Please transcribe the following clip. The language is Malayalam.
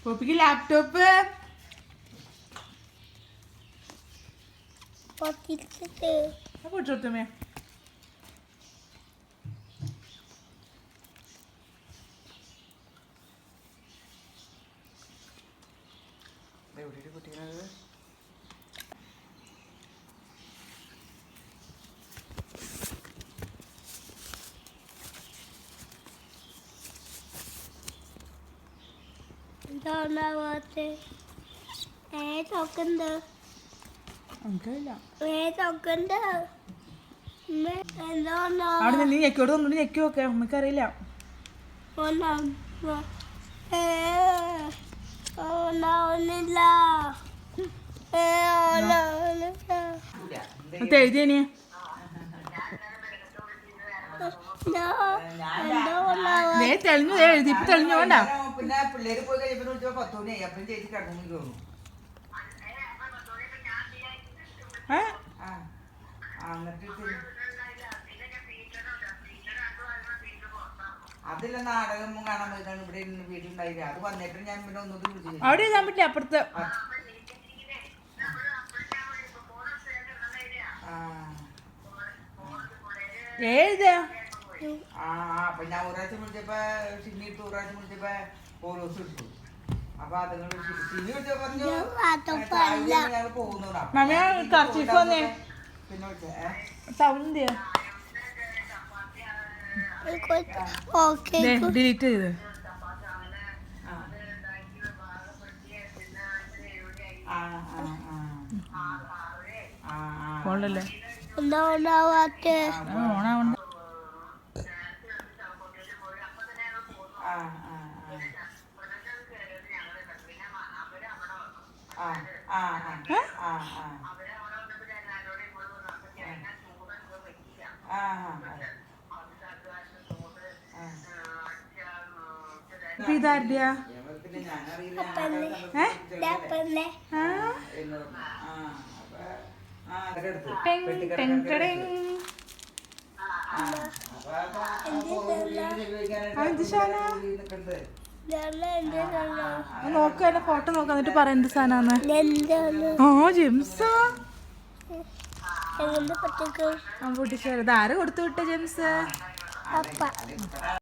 പോപ്പിക്ക് ലാപ്ടോപ്പ് കൊടുത്തോമേ. കുട്ടികളത് അവിടെ നീ ഞെക്കോട് ഒന്നുകൂടി ഞെക്കി നോക്കെ, നമുക്കറിയില്ല. എഴുതിയനി തെളിഞ്ഞു എഴുതി, ഇപ്പൊ തെളിഞ്ഞു വേണ്ട. പിന്നെ പിള്ളേര് പോയി കഴിയുമ്പോ 10 മണിയായി. അപ്പം ചേച്ചി കിടന്നു തോന്നുന്നു. അതില്ല നാടകം കാണാൻ പോയതാണ്. ഇവിടെ വീട്ടിലുണ്ടായില്ല. അത് വന്നിട്ട് ഞാൻ പിന്നെ ഒന്നുകൂടി വിളിച്ചു. അവിടെ എഴുതാൻ പറ്റില്ല, അപ്പുറത്ത്. എഴുതാ അപ്പൊ ഞാൻ ഒരാഴ്ച വിളിച്ചപ്പോ സിന്നിട്ട് ഒരാഴ്ച വിളിച്ചപ്പോ ഓരോസ് ഇട്ടു. അപ്പൊ അതുങ്ങൾ സിന്നി വിളിച്ചപ്പോ പറഞ്ഞു ഞങ്ങൾ പോകുന്നതാ. പിന്നെ ഡിലീറ്റ് ചെയ്ത് ഫോണിലല്ലേ ഓണാവണ്ട. ഇതാരുടെയാ? നോക്ക ഫോട്ടോ നോക്ക, എന്നിട്ട് പറ എന്ത് സാധനാന്ന്. ജെംസാ പൊട്ടിച്ചത് ആര് കൊടുത്തു വിട്ട ജെംസ്?